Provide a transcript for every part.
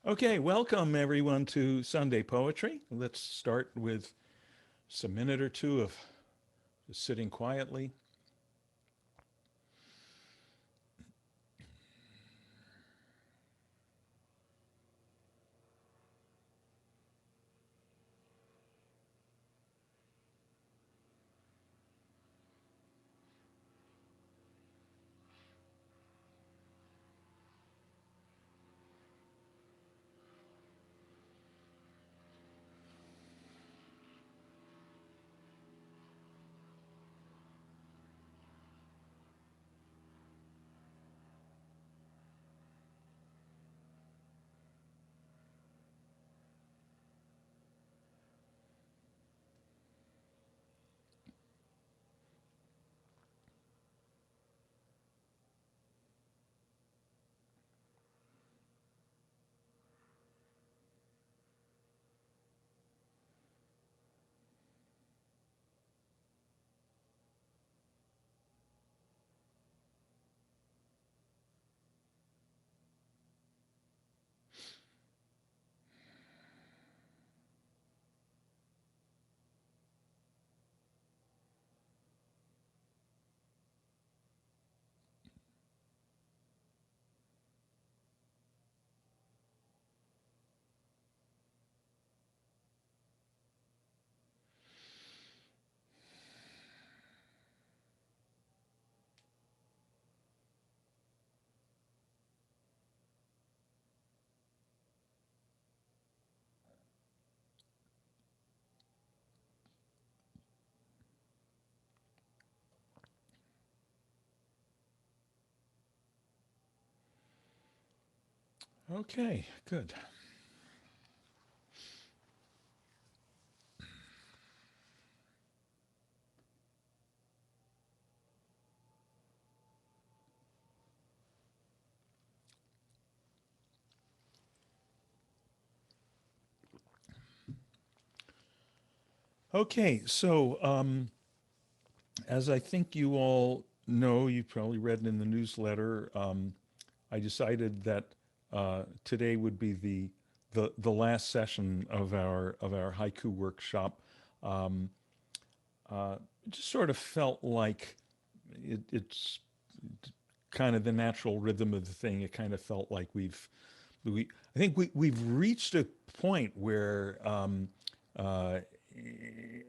Okay, welcome everyone to Sunday Poetry. Let's start with just a minute or two of just sitting quietly. Okay, good. Okay, as I think you all know, you probably read in the newsletter, I decided that today would be the last session of our haiku workshop. Um, it just sort of felt like it's kind of the natural rhythm of the thing. It kind of felt like we I think we've reached a point where uh,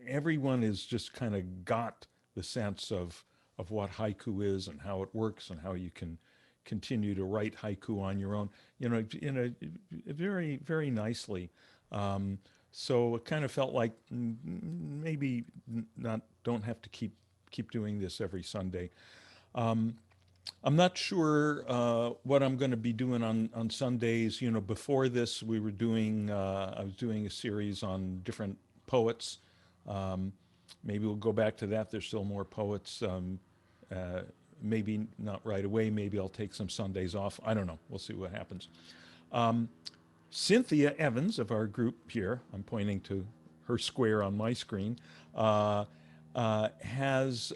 everyone has just kind of got the sense of what haiku is and how it works and how you can continue to write haiku on your own, in a very nicely. Um, so it kind of felt like maybe not don't have to keep doing this every Sunday. Um, I'm not sure what I'm going to be doing on Sundays. Before this, I was doing a series on different poets. Um, Maybe we'll go back to that. There's still more poets. Uh, Maybe not right away. Maybe I'll take some Sundays off. I don't know. We'll see what happens. Um, Cynthia Evans of our group here, I'm pointing to her square on my screen, uh, has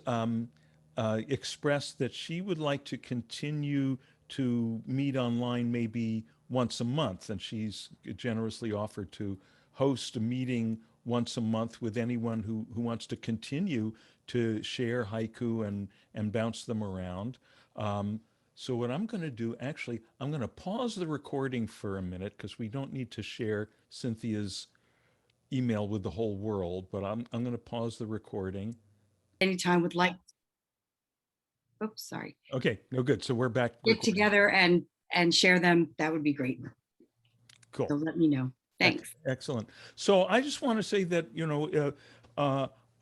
expressed that she would like to continue to meet online maybe once a month. And she's generously offered to host a meeting once a month with anyone who wants to continue to share haiku and bounce them around. So what I'm going to do, actually, I'm going to pause the recording for a minute because we don't need to share Cynthia's email with the whole world, but I'm going to pause the recording. Anytime would like, oops, sorry, Okay, no good. So we're back get recording. together and share them, that would be great. Cool. So let me know. Thanks. Excellent. So I just want to say that,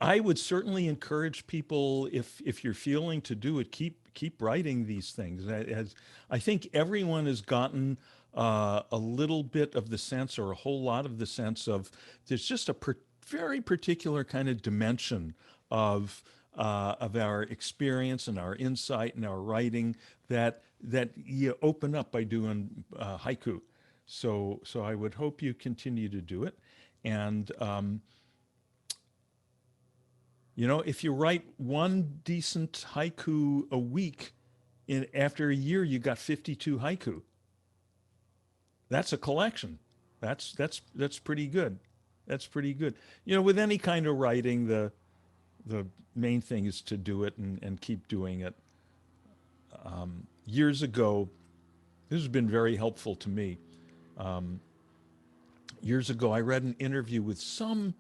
I would certainly encourage people, if you're feeling to do it, keep writing these things. As I think everyone has gotten a little bit of the sense, or a whole lot of the sense of, there's just a very particular kind of dimension of our experience and our insight and our writing that you open up by doing haiku. So I would hope you continue to do it. And, if you write one decent haiku a week, after a year, you got 52 haiku. that's a collection. That's pretty good. That's pretty good. You know, with any kind of writing, the main thing is to do it and keep doing it. Years ago, this has been very helpful to me. Years ago, I read an interview with some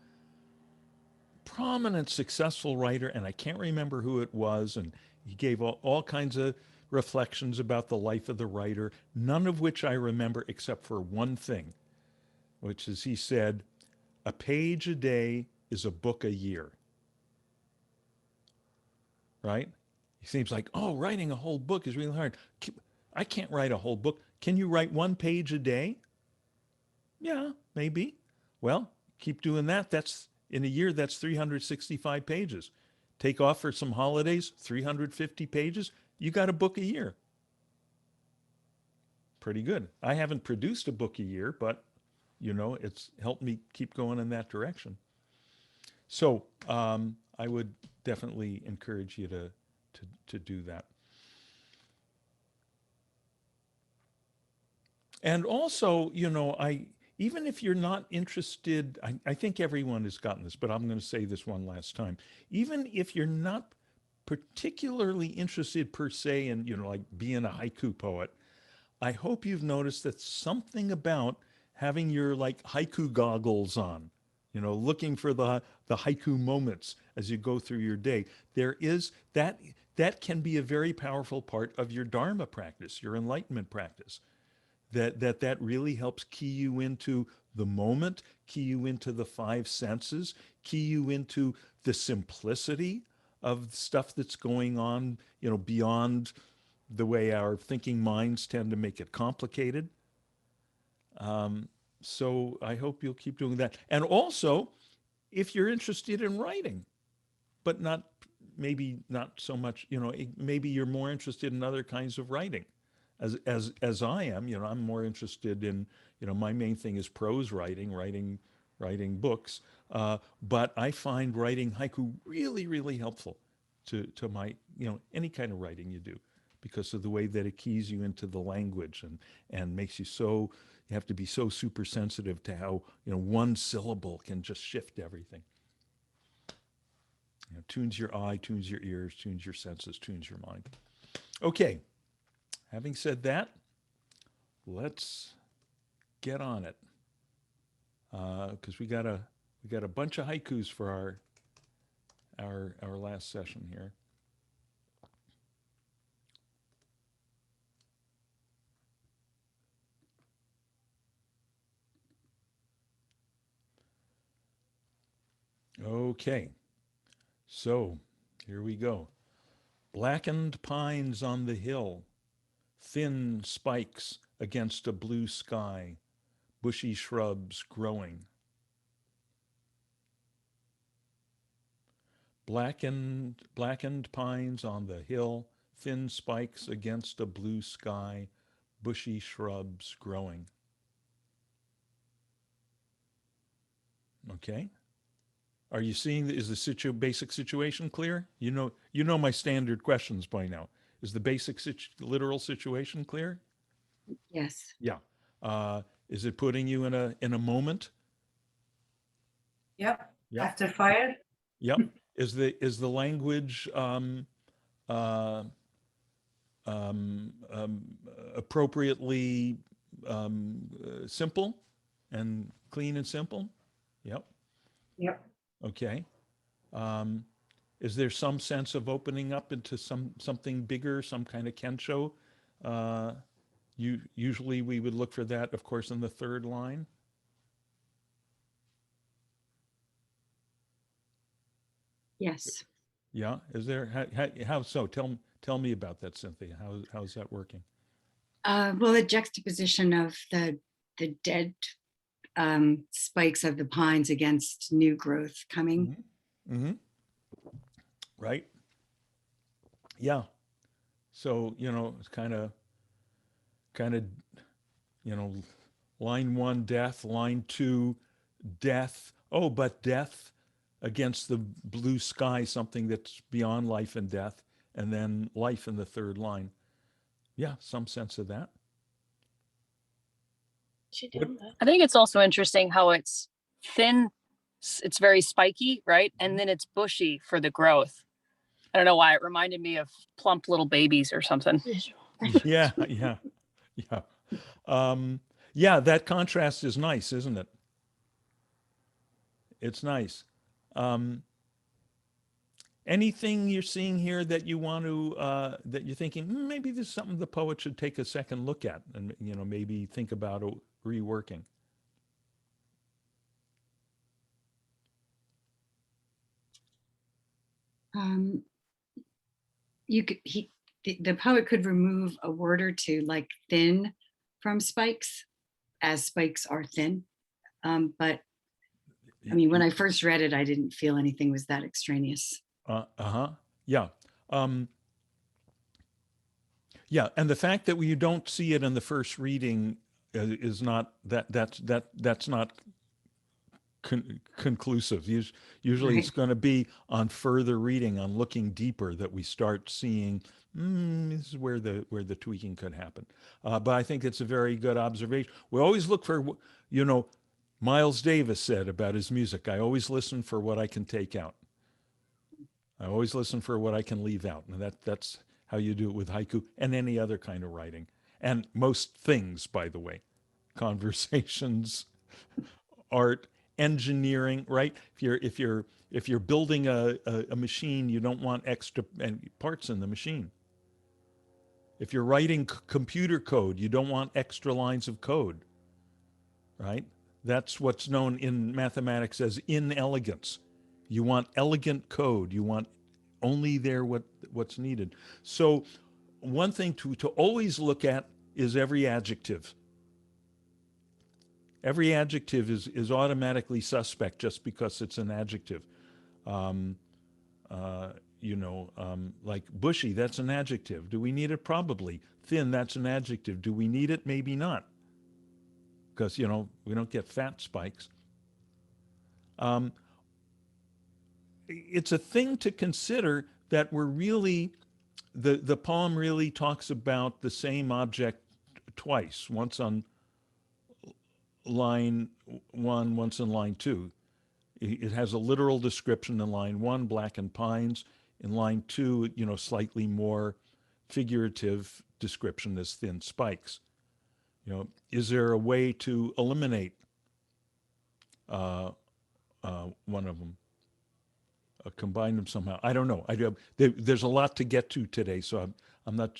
prominent, successful writer, and I can't remember who it was. And he gave all kinds of reflections about the life of the writer, none of which I remember except for one thing, which is he said, a page a day is a book a year, right? He seems like, oh, writing a whole book is really hard. I can't write a whole book. Can you write one page a day? Yeah, maybe. Well, keep doing that. That's in a year, that's 365 pages. Take off for some holidays, 350 pages. You got a book a year. Pretty good. I haven't produced a book a year, but it's helped me keep going in that direction. So I would definitely encourage you to do that. And also, I even if you're not interested, I think everyone has gotten this, but I'm going to say this one last time. Even if you're not particularly interested per se in, like being a haiku poet, I hope you've noticed that something about having your like haiku goggles on, looking for the haiku moments as you go through your day. There is that can be a very powerful part of your dharma practice, your enlightenment practice. That really helps key you into the moment, key you into the five senses, key you into the simplicity of stuff that's going on, beyond the way our thinking minds tend to make it complicated. So I hope you'll keep doing that. And also, if you're interested in writing, but maybe not so much, maybe you're more interested in other kinds of writing. As I am, I'm more interested in, my main thing is prose writing, writing books. But I find writing haiku really, really helpful to my, any kind of writing you do, because of the way that it keys you into the language and makes you so, you have to be so super sensitive to how, one syllable can just shift everything. Tunes your eye, tunes your ears, tunes your senses, tunes your mind. Okay, having said that, let's get on it, because we got a bunch of haikus for our last session here. Okay, so here we go. Blackened pines on the hill, thin spikes against a blue sky, bushy shrubs growing. Blackened pines on the hill, thin spikes against a blue sky, bushy shrubs growing. Okay. Are you seeing, is the basic situation clear? You know my standard questions by now. Is the basic literal situation clear? Yes. Yeah. Is it putting you in a moment? Yep. Yep. After fire. Yep. Is the language uh, appropriately simple and clean and simple? Yep. Yep. Okay. Um, is there some sense of opening up into something bigger, some kind of kensho? Uh, usually we would look for that, of course, in the third line. Yes. Yeah. Is there how so? Tell me about that, Cynthia. How's that working? Well, the juxtaposition of the dead spikes of the pines against new growth coming. Mm-hmm. Mm-hmm. Right. Yeah. So it's kind of you know line one death, line two death. Oh, but death against the blue sky, something that's beyond life and death, and then life in the third line. Yeah, some sense of that. What? I think it's also interesting how it's thin, it's very spiky, right? And then it's bushy for the growth. I don't know why it reminded me of plump little babies or something. Yeah, yeah, yeah. Yeah, that contrast is nice, isn't it? It's nice. Um, Anything you're seeing here that you want to that you're thinking maybe this is something the poet should take a second look at and maybe think about reworking. Um, you could the poet could remove a word or two like thin from spikes, as spikes are thin. But I mean, when I first read it, I didn't feel anything was that extraneous. Uh-huh. Yeah. Um, yeah, and the fact that you don't see it in the first reading is not that's not conclusive. Usually it's Right. going to be on further reading, on looking deeper, that we start seeing this is where the tweaking could happen. But I think it's a very good observation. We always look for, you know, Miles Davis said about his music, I always listen for what I can take out. I always listen for what I can leave out. And that's how you do it with haiku and any other kind of writing. And most things, by the way, conversations, art, engineering, right? If you're building a machine, you don't want extra parts in the machine. If you're writing computer code, you don't want extra lines of code, right? That's what's known in mathematics as inelegance. You want elegant code. You want only there what's needed. So one thing to always look at is every adjective. Every adjective is automatically suspect just because it's an adjective. Um, uh, like bushy, that's an adjective. Do we need it? Probably. Thin, that's an adjective. Do we need it? Maybe not. Because, we don't get fat spikes. Um, it's a thing to consider that the poem really talks about the same object twice, once on line one, once in line two. It has a literal description in line one, blackened pines. In line two, slightly more figurative description as thin spikes. Is there a way to eliminate one of them, combine them somehow? I don't know. There's a lot to get to today, so I'm not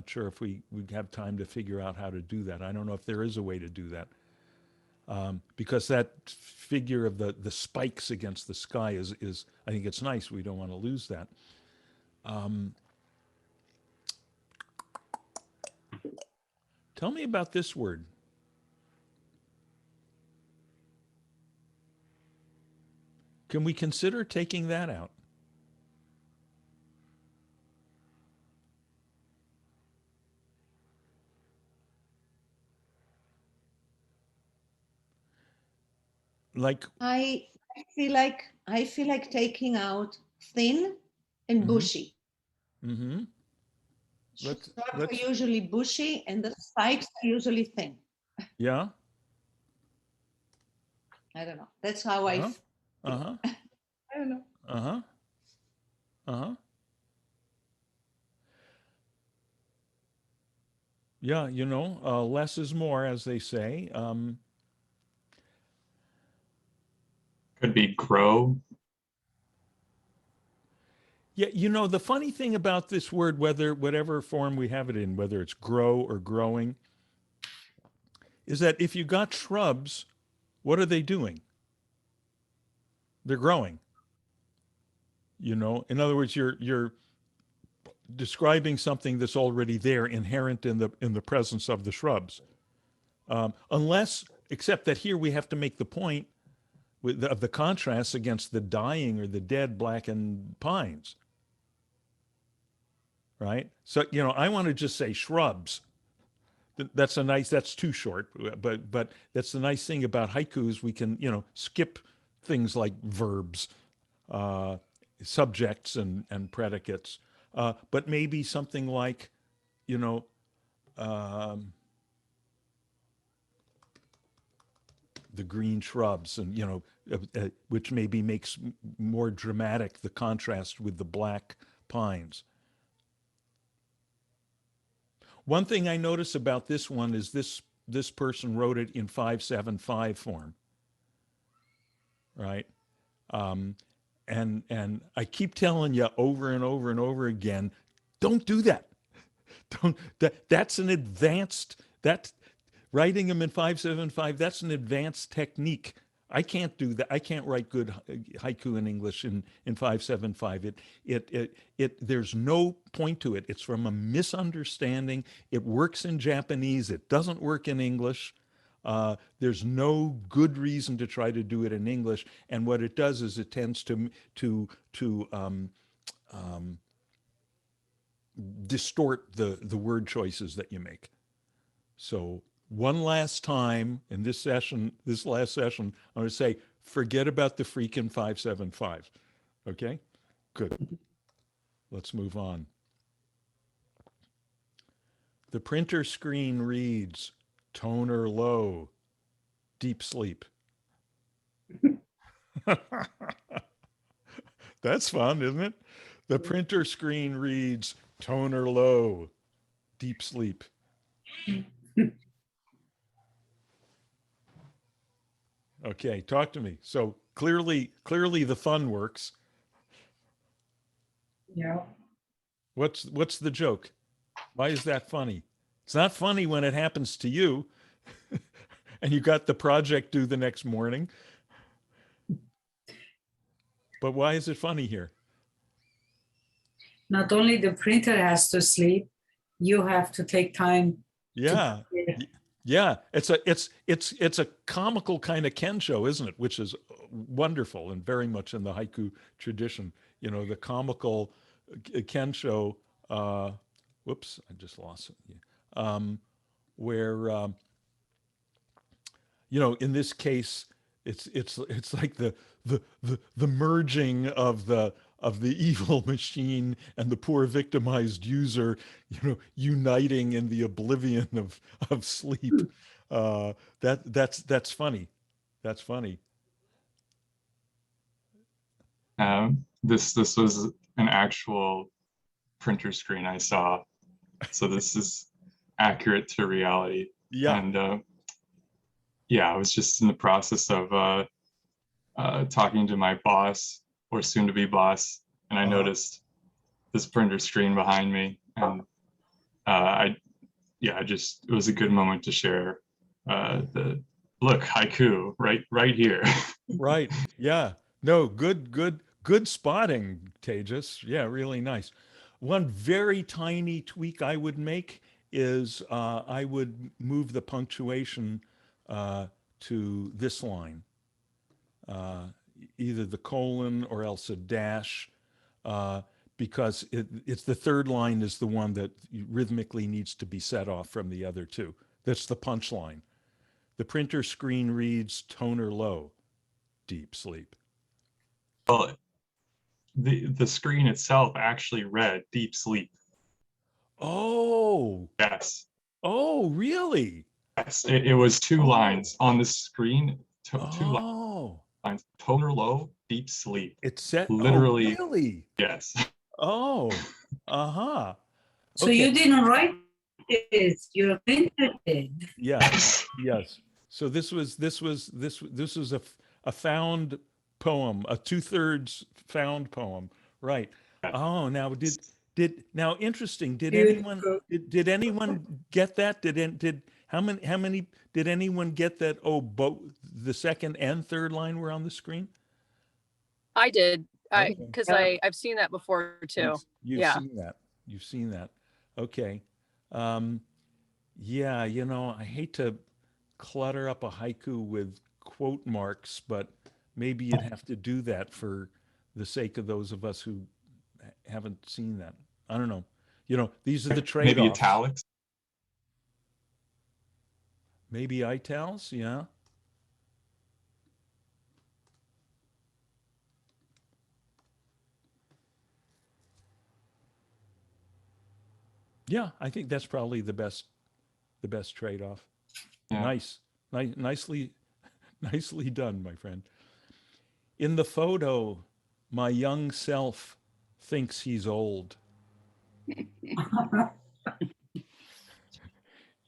sure if we have time to figure out how to do that. I don't know if there is a way to do that. Because that figure of the spikes against the sky is I think it's nice. We don't want to lose that. Tell me about this word. Can we consider taking that out? Like, I feel like taking out thin and mm-hmm, bushy. mm-hmm. Shrubs are Let's, usually bushy and the spikes are usually thin. yeah, I don't know. That's how I uh-huh, feel. uh-huh, I don't know. uh-huh, uh-huh. Yeah, less is more, as they say. Could be grow. Yeah, the funny thing about this word, whatever form we have it in, whether it's grow or growing, is that if you got shrubs, what are they doing? They're growing. In other words, you're describing something that's already there, inherent in the presence of the shrubs. Unless, except that here we have to make the point of the contrast against the dying or the dead blackened pines, right? So I want to just say shrubs. That's too short, but that's the nice thing about haikus. We can skip things like verbs, uh, subjects and predicates, but maybe something like, you know, um, the green shrubs and, which maybe makes more dramatic the contrast with the black pines. One thing I notice about this one is this person wrote it in 575 form, right? Um, and I keep telling you over and over and over again, don't do that. Don't that's an advanced that writing them in 575, that's an advanced technique. I can't do that. I can't write good haiku in English in 575. There's no point to it. It's from a misunderstanding. It works in Japanese. It doesn't work in English. There's no good reason to try to do it in English. And what it does is it tends to distort the word choices that you make. So one last time in this last session, I'm going to say, forget about the freaking 575. Okay, good. Let's move on. The printer screen reads toner low, deep sleep. That's fun, isn't it? The printer screen reads toner low, deep sleep. Okay, talk to me. So clearly the fun works. Yeah. What's the joke? Why is that funny? It's not funny when it happens to you and you got the project due the next morning. But why is it funny here? Not only the printer has to sleep, you have to take time. Yeah. Yeah, it's a comical kind of Ken show, isn't it? Which is wonderful and very much in the haiku tradition. The comical Ken show. Whoops, I just lost it. Where in this case, it's like the merging of the evil machine and the poor victimized user, uniting in the oblivion of sleep. That's funny. That's funny. This was an actual printer screen I saw, so this is accurate to reality. Yeah. And yeah, I was just in the process of talking to my boss, or soon-to-be boss, and I noticed this printer screen behind me, and it was a good moment to share the look haiku right here. Right. Yeah. No, good spotting, Tejas. Yeah, really nice. One very tiny tweak I would make is I would move the punctuation to this line, either the colon or else a dash, because it's the third line is the one that rhythmically needs to be set off from the other two. That's the punchline. The printer screen reads toner low, deep sleep. Well, the screen itself actually read deep sleep. Oh, Yes. oh, really? Yes, it was two lines on the screen, two Oh, lines, toner low, deep sleep. it said, oh, Literally, really? yes. Oh, uh-huh. So you didn't write this, your printer did. Yes, yes. So this was a found poem, a 2/3 found poem, right? Oh, now now interesting. Did anyone Beautiful. did anyone get that? Did how many did anyone get that? Oh, both the second and third line were on the screen. I did. Okay. Because Yeah. I've seen that before too. You've Yeah. seen that. You've seen that. Okay. Yeah, I hate to clutter up a haiku with quote marks, but maybe you'd have to do that for the sake of those of us who haven't seen that. I don't know. These are the Maybe trade-offs. italics. Maybe itals, yeah. Yeah, I think that's probably the best trade-off. Yeah. Nicely Nicely done, my friend. In the photo, my young self thinks he's old.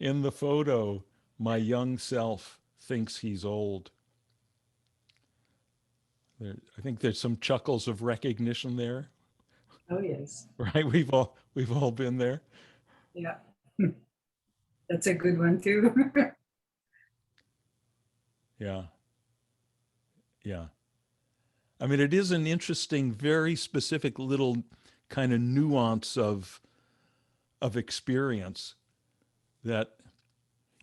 In the photo, my young self thinks he's old. I think there's some chuckles of recognition there, Oh, yes. right? We've all been there. Yeah. That's a good one too. Yeah. Yeah. I mean, it is an interesting, very specific little kind of nuance of experience that,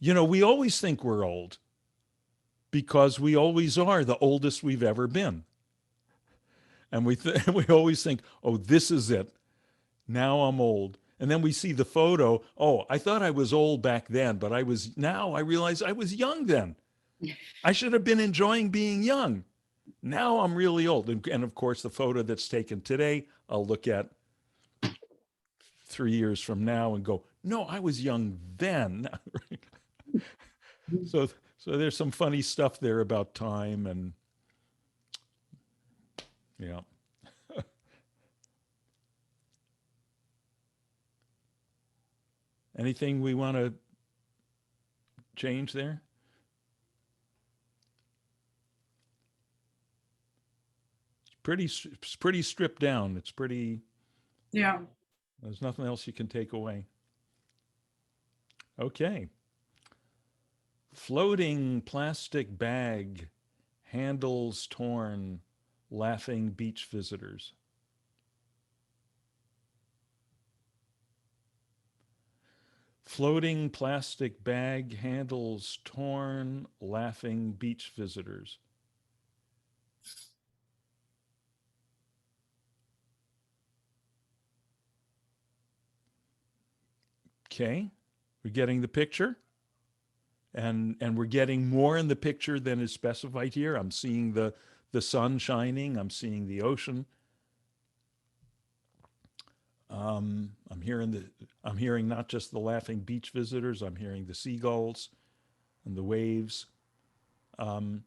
we always think we're old because we always are the oldest we've ever been. And we always think, oh, this is it. Now I'm old. And then we see the photo. Oh, I thought I was old back then, but now I realize I was young then. I should have been enjoying being young. Now I'm really old. And of course, the photo that's taken today, I'll look at 3 years from now and go, no, I was young then. so, so there's some funny stuff there about time and yeah. Anything we want to change there? It's pretty stripped down. It's pretty, Yeah. there's nothing else you can take away. Okay. Floating plastic bag, handles torn, laughing beach visitors. Floating plastic bag, handles torn, laughing beach visitors. Okay, we're getting the picture. And we're getting more in the picture than is specified here. I'm seeing the sun shining. I'm seeing the ocean. I'm hearing not just the laughing beach visitors. I'm hearing the seagulls and the waves. Um,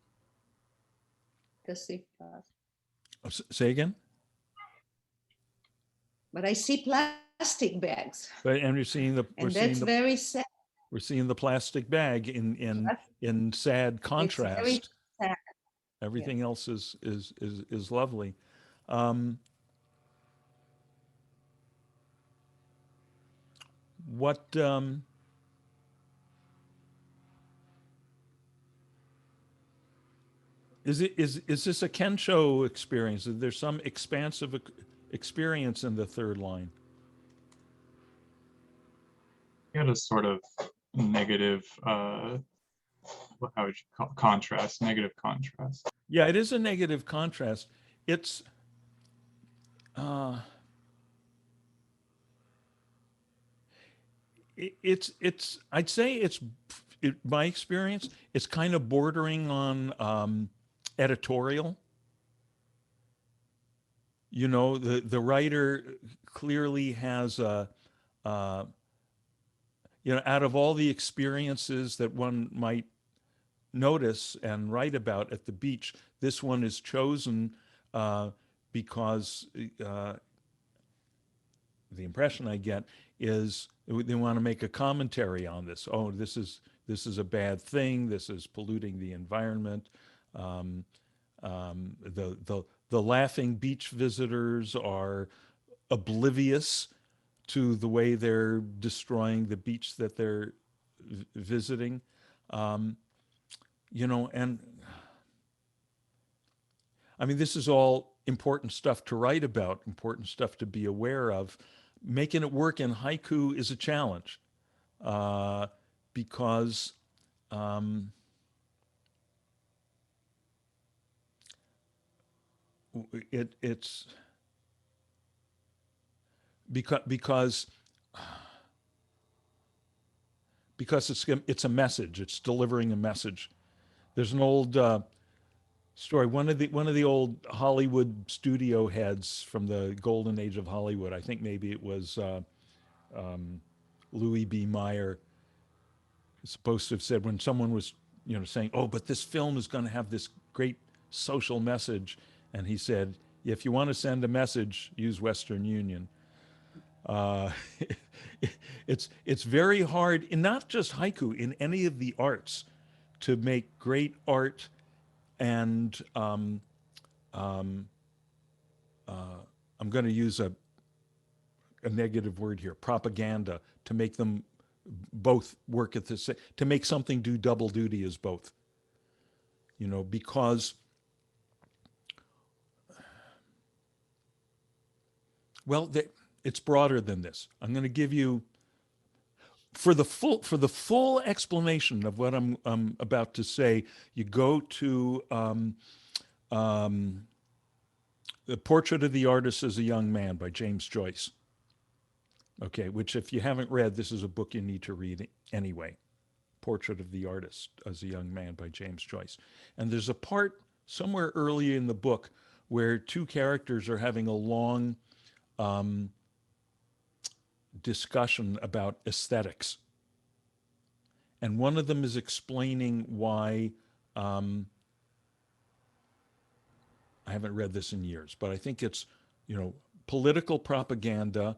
The sea. Say again. But I see plastic bags, But and we're seeing and that's very sad. we're seeing the plastic bag in sad It's very contrast. sad. Everything else is lovely. Um, what is this a Kensho experience? Is there some expansive experience in the third line? I had a sort of negative, how would you call contrast, negative contrast. Yeah, it is a negative contrast. It's uh, it's I'd say my experience. It's kind of bordering on editorial. The writer clearly has uh, out of all the experiences that one might notice and write about at the beach, this one is chosen because the impression I get is they want to make a commentary on this. Oh, this is a bad thing. This is polluting the environment. The laughing beach visitors are oblivious to the way they're destroying the beach that they're visiting. And I mean, this is all important stuff to write about, important stuff to be aware of. Making it work in haiku is a challenge because it's because it's a message. It's delivering a message. There's an old story. One of the old Hollywood studio heads from the golden age of Hollywood. I think maybe it was Louis B. Mayer. Is supposed to have said when someone was saying, "Oh, but this film is going to have this great social message," and he said, "If you want to send a message, use Western Union." Uh, it's very hard, in not just haiku, in any of the arts, to make great art and I'm going to use a negative word here, propaganda, to make them both work at the same, to make something do double duty as both. Because, well, it's broader than this. I'm going to give you, for the full explanation of what I'm about to say, you go to The Portrait of the Artist as a Young Man by James Joyce. Okay, which if you haven't read, this is a book you need to read anyway. Portrait of the Artist as a Young Man by James Joyce. And there's a part somewhere early in the book where two characters are having a long discussion about aesthetics. And one of them is explaining why, I haven't read this in years, but I think it's, political propaganda,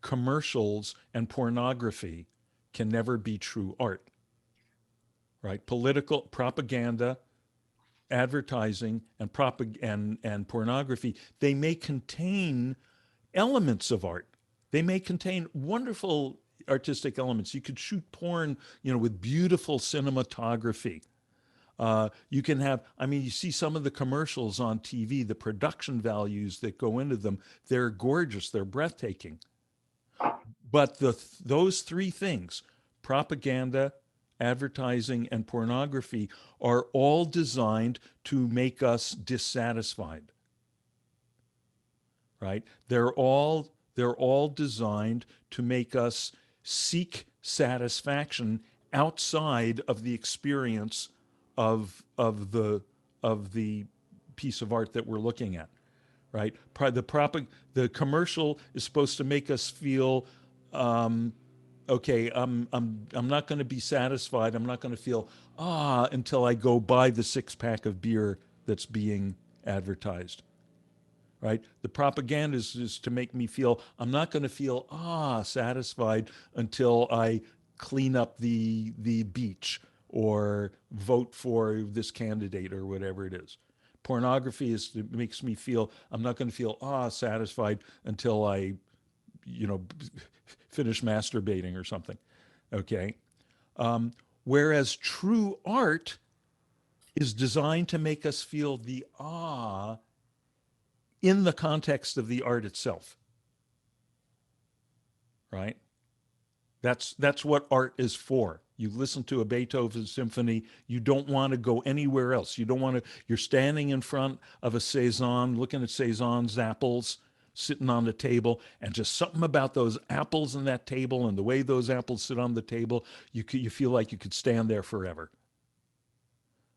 commercials, and pornography can never be true art, right? Political propaganda, advertising, and pornography, they may contain elements of art. They may contain wonderful artistic elements. You could shoot porn, with beautiful cinematography. You can have, you see some of the commercials on TV, the production values that go into them, they're gorgeous, they're breathtaking. But those three things, propaganda, advertising, and pornography, are all designed to make us dissatisfied, right? They're all designed to make us seek satisfaction outside of the experience of the piece of art that we're looking at, right? The commercial is supposed to make us feel, okay, I'm not going to be satisfied. I'm not going to feel until I go buy the 6-pack of beer that's being advertised. Right? The propaganda is to make me feel, I'm not going to feel satisfied until I clean up the beach or vote for this candidate or whatever it is. Pornography it makes me feel, I'm not going to feel satisfied until I, finish masturbating or something. Okay. Whereas true art is designed to make us feel the awe in the context of the art itself, right? That's what art is for. You listen to a Beethoven symphony, you don't want to go anywhere else. You don't want to, you're standing in front of a Cezanne, looking at Cezanne's apples sitting on the table, and just something about those apples on that table and the way those apples sit on the table, you feel like you could stand there forever.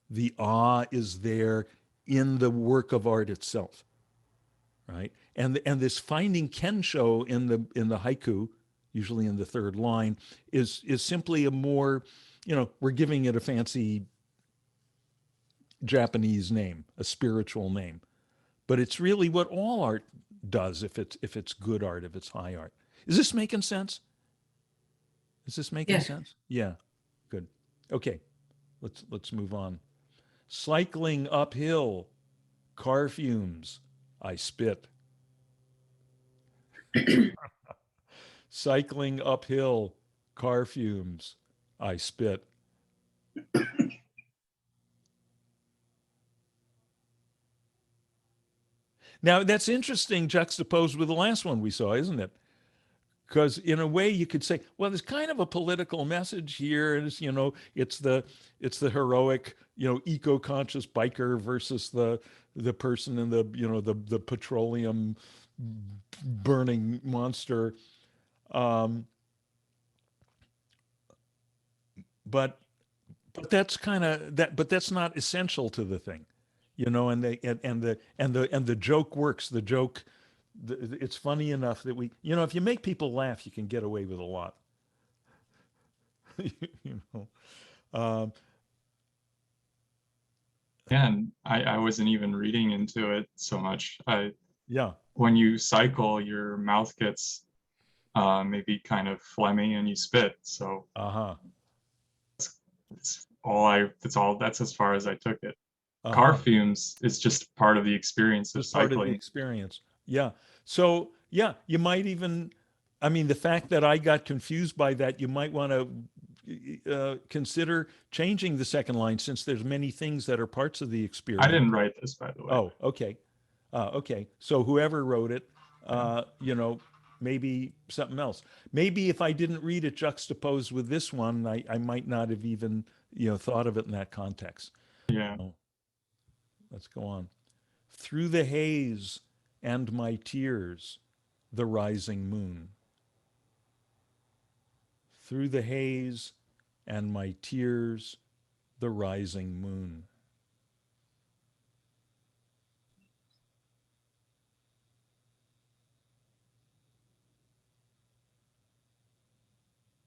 The awe is there in the work of art itself. Right, and this Finding Kensho in the haiku, usually in the third line, is simply a more, we're giving it a fancy Japanese name, a spiritual name, but it's really what all art does if it's good art, if it's high art. Is this making sense? Is this making Yes. sense? Yeah, good. Okay, let's move on. Cycling uphill, car fumes, I spit. Cycling uphill, car fumes, I spit. Now, that's interesting juxtaposed with the last one we saw, isn't it? Because in a way you could say, well, there's kind of a political message here. And it's the heroic, eco-conscious biker versus the person in the petroleum burning monster. But that's kind of that, but that's not essential to the thing, and the joke works. The joke, it's funny enough that if you make people laugh, you can get away with a lot. you know, um, And I wasn't even reading into it so much. Yeah. When you cycle, your mouth gets maybe kind of phlegmy and you spit. So Uh-huh. that's as far as I took it. Car Uh-huh. fumes is just part of the experience of Just part of the cycling. experience. Yeah. So, yeah, you might even, I mean, the fact that I got confused by that, you might want to consider changing the second line since there's many things that are parts of the I experience. didn't write this, by the way. Oh, okay. Okay. So whoever wrote it, you know, maybe something else. Maybe if I didn't read it juxtaposed with this one, I might not have even, you know, thought of it in that context. Yeah. Oh, let's go on. Through the haze and my tears, the rising moon. Through the haze and my tears, the rising moon.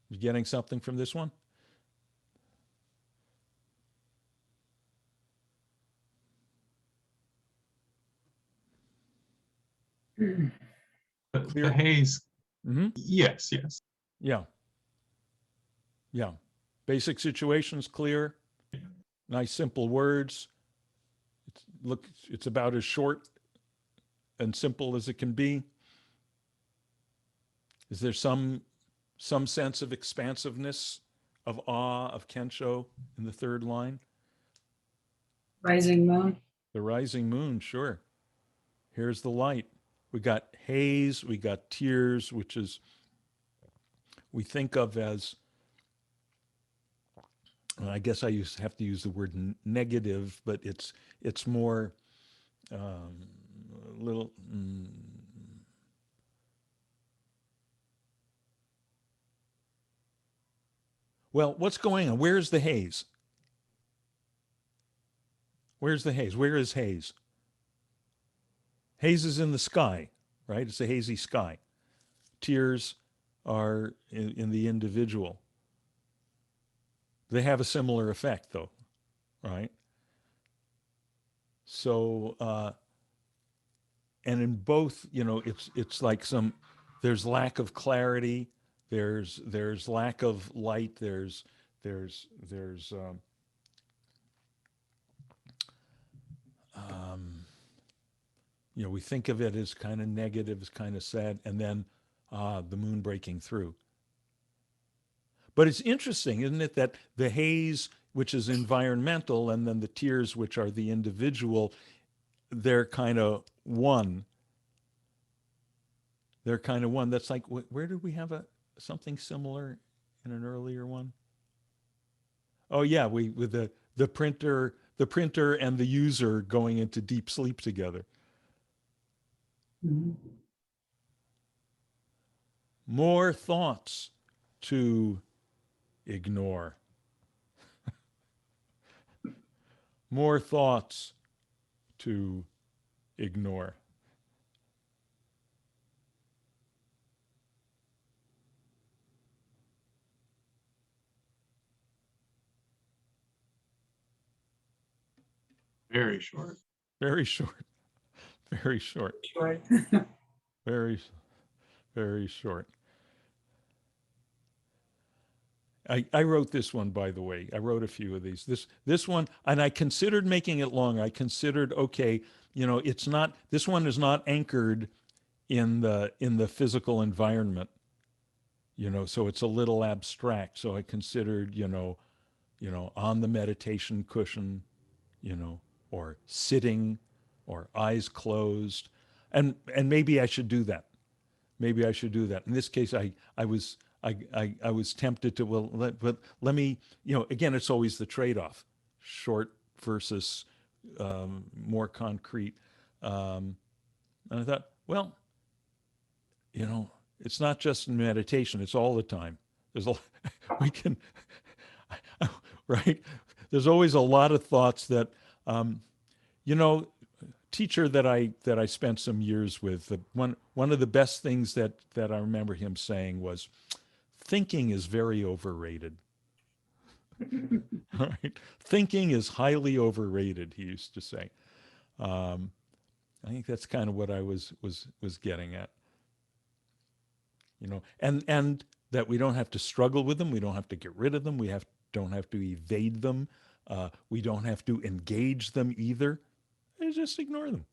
You getting something from this one? The Clear? haze, Mm-hmm. yes, yes. Yeah. Yeah. Basic situations clear. Nice simple words. It's about as short and simple as it can be. Is there some sense of expansiveness, of awe, of kensho in the third line? Rising moon. The rising moon, sure. Here's the light. We got haze, we got tears, which is we think of as I guess have to use the word negative, but it's more little. Well, what's going on? Where's the haze? Where's the haze? Where is haze? Haze is in the sky, right? It's a hazy sky. Tears are in the individual. They have a similar effect, though, right? So, and in both, you know, it's like there's lack of clarity, there's lack of light, there's you know, we think of it as kind of negative, as kind of sad, and then the moon breaking through. But it's interesting, isn't it, that the haze, which is environmental, and then the tears, which are the individual, they're kind of one. They're kind of one. That's like, where did we have something similar in an earlier one? Oh yeah, we with the printer and the user going into deep sleep together. Mhm. More thoughts to ignore. More thoughts to ignore. Very short. Very short. Very short. Short. Very, very short. I wrote this one, by the way. I wrote a few of these. This one, and I considered making it long. I considered, okay, you know, it's not, this one is not anchored in the physical environment, you know, so it's a little abstract. So I considered, on the meditation cushion, you know, or sitting, or eyes closed, and maybe I should do that. Maybe I should do that. In this case, I was I was tempted to, but let me, you know, again, it's always the trade-off, short versus more concrete. And I thought, well, you know, it's not just in meditation; it's all the time. There's a we can right. There's always a lot of thoughts that, you know, teacher that I spent some years with, one of the best things that I remember him saying was, thinking is very overrated. All right. Thinking is highly overrated, he used to say. Um, I think that's kind of what I was getting at. And that we don't have to struggle with them, we don't have to get rid of them, don't have to evade them, we don't have to engage them either. Just ignore them.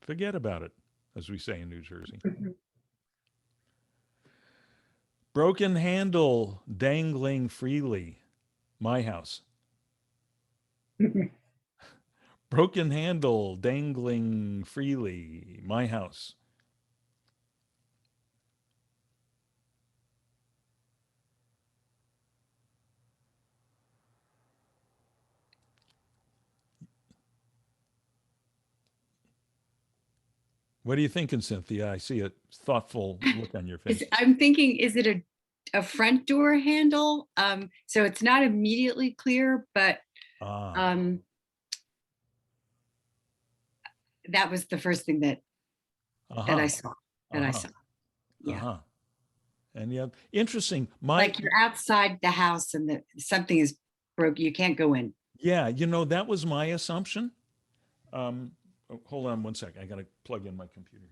Forget about it, as we say in New Jersey. Broken handle dangling freely. My house. Broken handle dangling freely. My house. What are you thinking, Cynthia? I see a thoughtful look on your face. I'm thinking, is it a front door handle? So it's not immediately clear, but Ah, that was the first thing that I uh-huh, saw, uh-huh, Yeah. uh-huh. And yeah, interesting. Like you're outside the house and something is broke, you can't go in. Yeah, that was my assumption. Hold on one sec. I got to plug in my computer.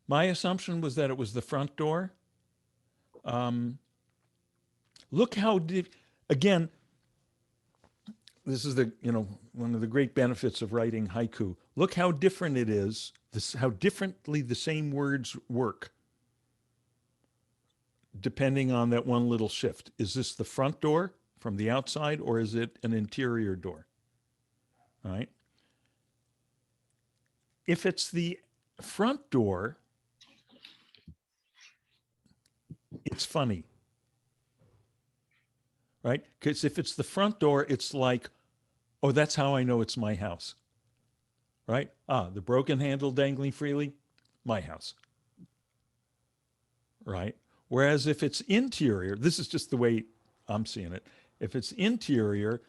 My assumption was that it was the front door. Um, look how again, this is one of the great benefits of writing haiku. Look how different it is, how differently the same words work depending on that one little shift. Is this the front door from the outside, or is it an interior door? All right. If it's the front door, it's funny, right? Because if it's the front door, it's like, oh, that's how I know it's my house, right? The broken handle dangling freely, my house, right? Whereas if it's interior, this is just the way I'm seeing it. If it's interior,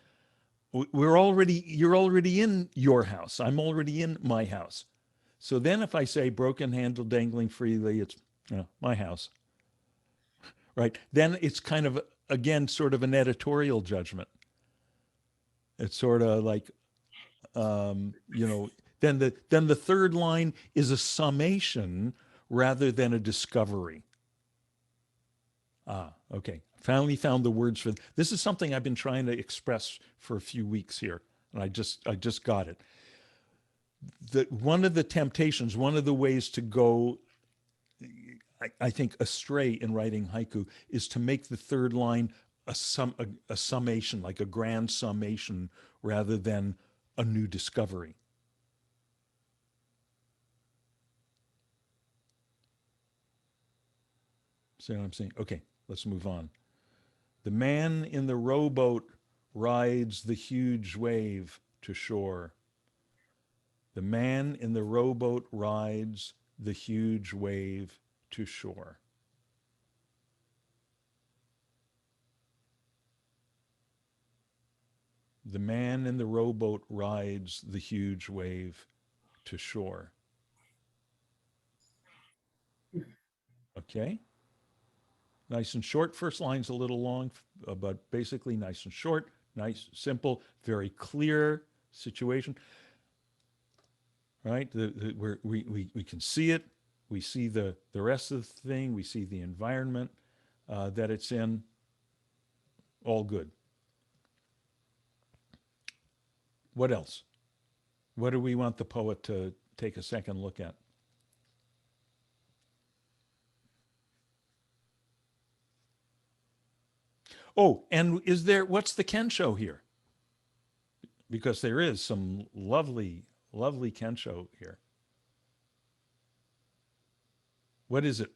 you're already in your house. I'm already in my house. So then if I say broken handle dangling freely, it's my house, right? Then it's kind of, again, sort of an editorial judgment. It's sort of like, then the third line is a summation rather than a discovery. Okay. Finally found the words for this. Is something I've been trying to express for a few weeks here, and I just got it. One of the temptations, one of the ways to go, I think, astray in writing haiku is to make the third line a summation, like a grand summation, rather than a new discovery. See what I'm saying? Okay, let's move on. The man in the rowboat rides the huge wave to shore. The man in the rowboat rides the huge wave to shore. The man in the rowboat rides the huge wave to shore. Okay. Nice and short. First line's a little long, but basically nice and short, nice, simple, very clear situation. Right? We can see it. We see the rest of the thing. We see the environment that it's in. All good. What else? What do we want the poet to take a second look at? Oh, and what's the Kensho here? Because there is some lovely, lovely Kensho here. What is it?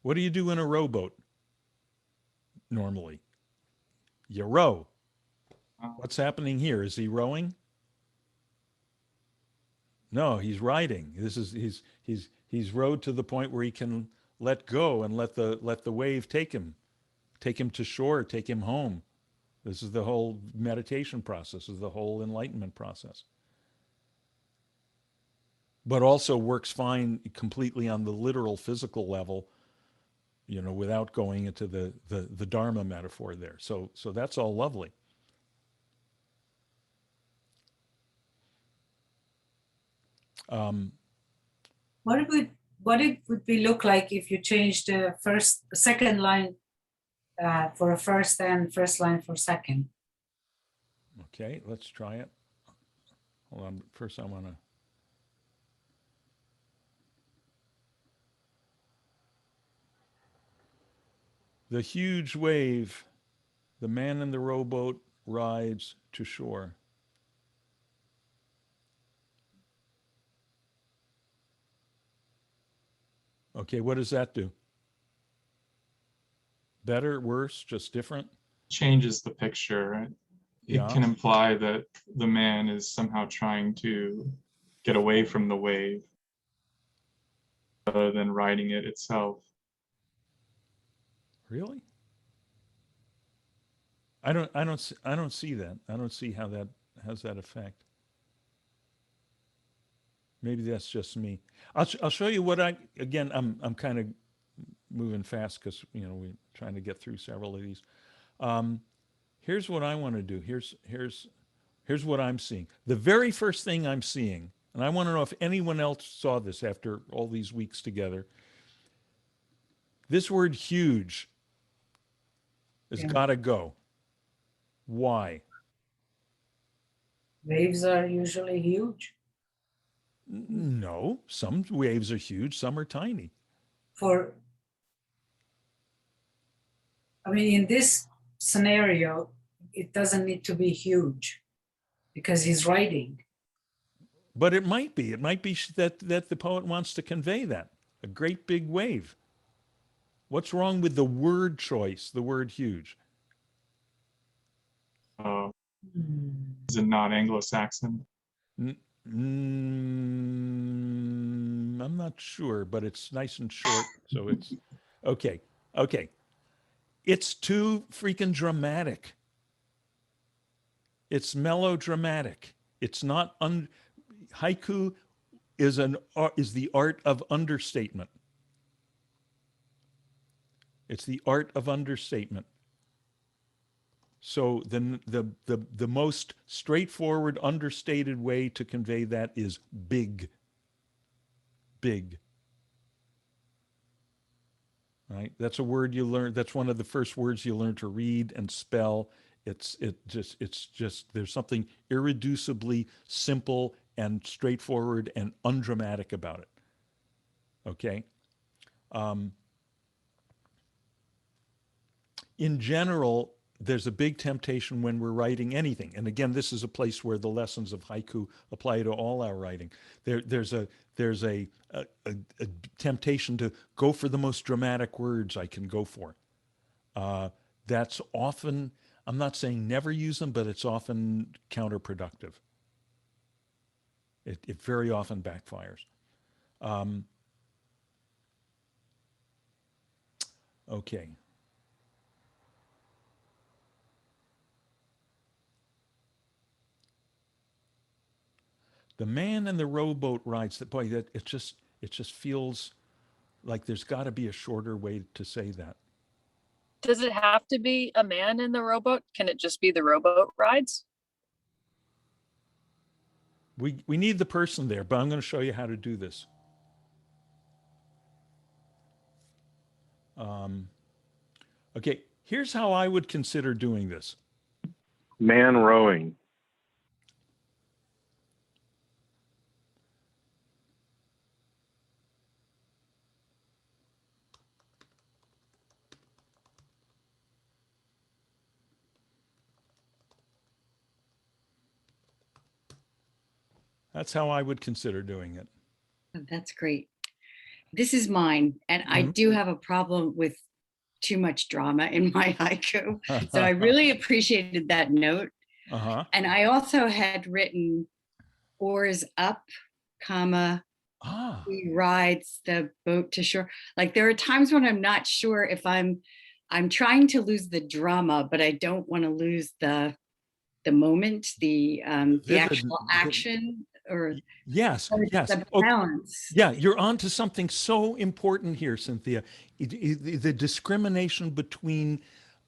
What do you do in a rowboat normally? You row. What's happening here? Is he rowing? No, he's riding. He's rowed to the point where he can let go and let the wave take him to shore, take him home. This is the whole meditation process, is the whole enlightenment process. But also works fine completely on the literal physical level, without going into the Dharma metaphor there. So that's all lovely. What it would be look like if you change the second line for a first and first line for second? Okay, let's try it. Hold on. First, I want to. The huge wave, the man in the rowboat rides to shore. Okay, what does that do? Better, worse, just different? Changes the picture, right? It Yeah. can imply that the man is somehow trying to get away from the wave rather than riding it itself. Really? I don't see that. I don't see how that has that effect. Maybe that's just me. I'll show you what I'm kind of moving fast because we're trying to get through several of these. Here's what I want to do. Here's what I'm seeing. The very first thing I'm seeing, and I want to know if anyone else saw this after all these weeks together. This word huge has Yeah. got to go. Why? Waves are usually huge. No, some waves are huge, some are tiny. In this scenario, it doesn't need to be huge because he's writing. But it might be. It might be that the poet wants to convey that. A great big wave. What's wrong with the word choice, the word huge? Is it not Anglo-Saxon? I'm not sure, but it's nice and short. So it's okay. Okay. It's too freaking dramatic. It's melodramatic. It's not haiku is the art of understatement. It's the art of understatement. So the most straightforward, understated way to convey that is big. Big. Right? That's a word you learn. That's one of the first words you learn to read and spell. It's just there's something irreducibly simple and straightforward and undramatic about it. Okay. In general, there's a big temptation when we're writing anything. And again, this is a place where the lessons of haiku apply to all our writing. There's a temptation to go for the most dramatic words I can go for. That's often, I'm not saying never use them, but it's often counterproductive. It very often backfires. Okay. The man in the rowboat rides. Boy, that it just feels like there's got to be a shorter way to say that. Does it have to be a man in the rowboat? Can it just be the rowboat rides? We need the person there, but I'm going to show you how to do this. Okay, here's how I would consider doing this. Man rowing. That's how I would consider doing it. That's great. This is mine. And I do have a problem with too much drama in my haiku. So I really appreciated that note. Uh-huh. And I also had written oars up, comma, Ah, he rides the boat to shore. Like there are times when I'm not sure if I'm trying to lose the drama, but I don't want to lose the moment, the vivid. actual action Yes, or yes. the Okay. balance. Yeah, you're on to something so important here, Cynthia. The discrimination between